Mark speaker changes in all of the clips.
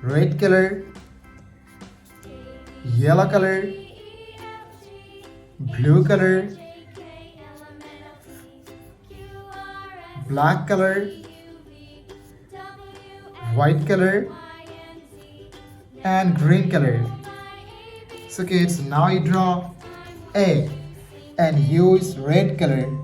Speaker 1: red color, yellow color, blue color, black color, white color, and green color. So kids, now you draw A and use red color.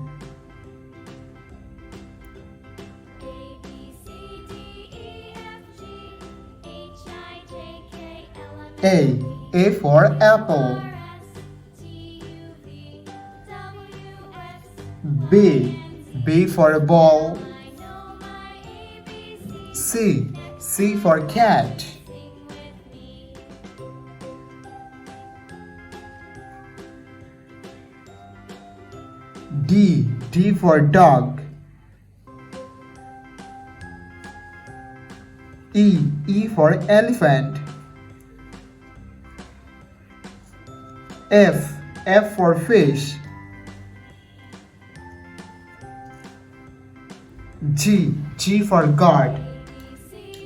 Speaker 1: A for apple. B for a ball. C for cat. D for dog. E for elephant. F for fish. G for God.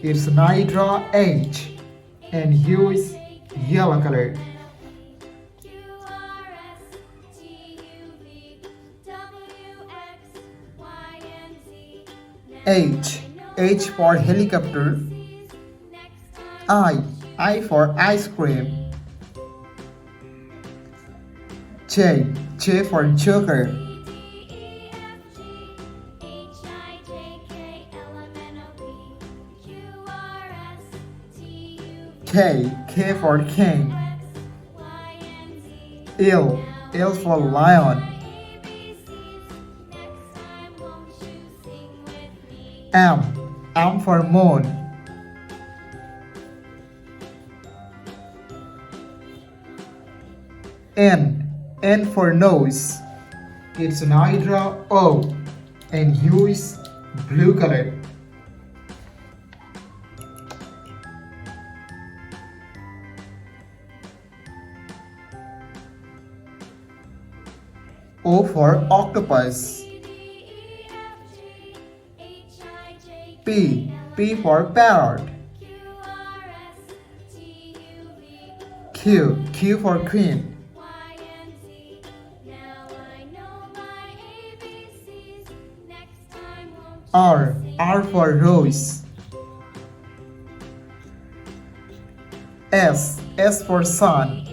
Speaker 1: It's now you draw H and use yellow color. H for helicopter. I for ice cream. J for joker. K for king. L for lion. M for moon. N for nose. It's an eye draw O and use blue color. O for octopus. P for parrot. Q for queen. R for rose. S for sun.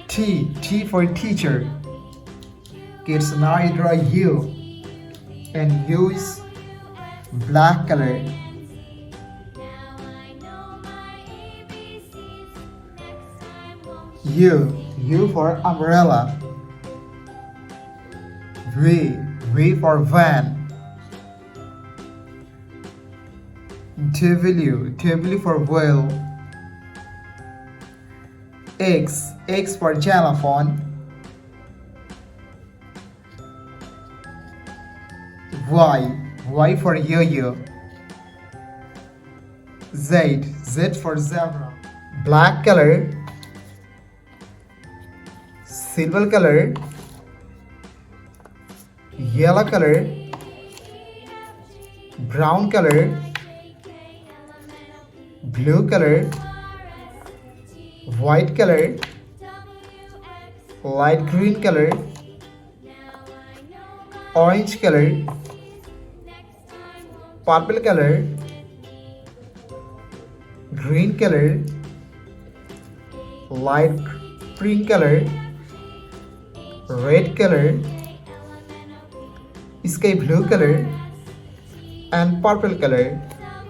Speaker 1: T for teacher. Kids, now you draw U and use black color. U for umbrella. V for van. W for whale. X for xylophone. Y for yo-yo. Z for zebra. Black color, silver color, yellow color, brown color, blue color, white color, light green color, orange color, purple color, green color, light pink color, red color, sky blue color, and purple color.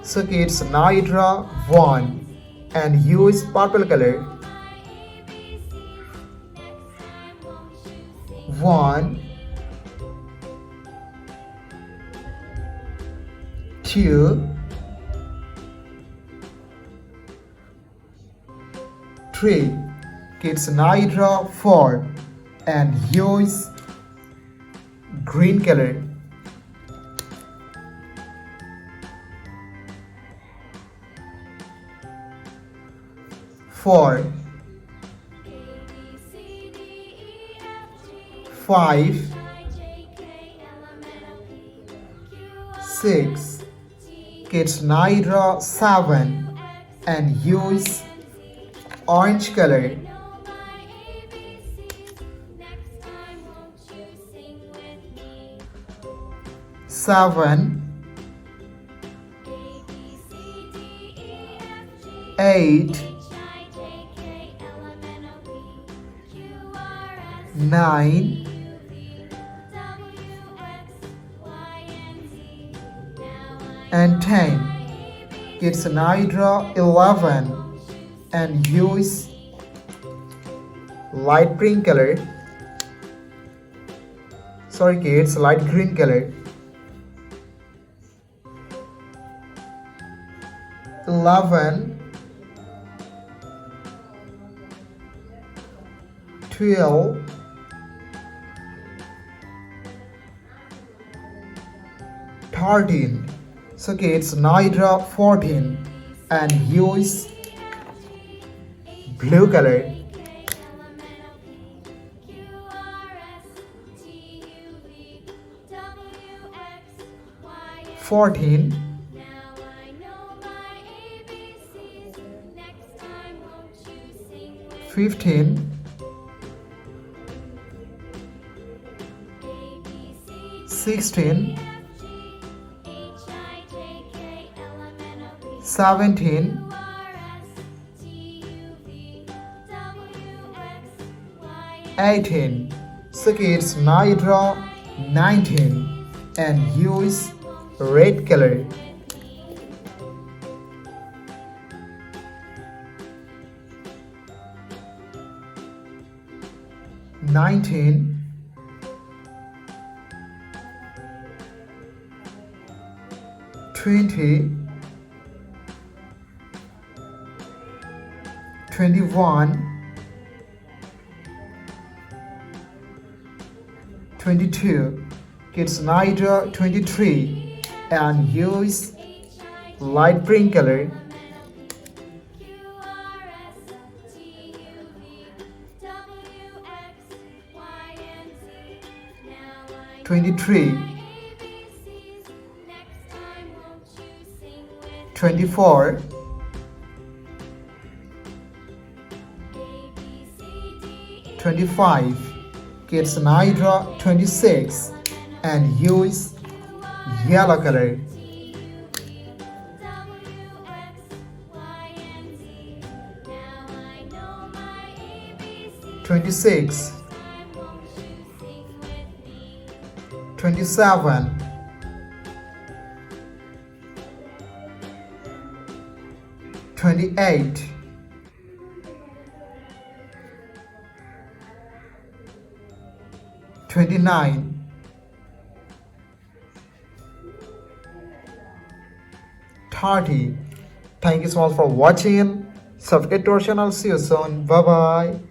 Speaker 1: So kids, now you draw one and use purple color. 1, 2, 3. Kids, now you draw 4 and use green color. 4, 5, 6. Kids now draw 7 and use orange color. 7, 8, 9, and 10. Kids now draw 11 and use light green color. Sorry kids, light green color. 11, 12, 13. So kids now draw 14 and use blue color. 14, 15, 16, 17, 18. So kids now draw 19 and use red color. 19, 20, 21, 22. Kids now draw 23 and use light green color. 23, 24, 25. Kids now draw 26 and use yellow color. 26, 27, 28, 29, 30. Thank you so much for watching. Subscribe to our channel. See you soon. Bye bye.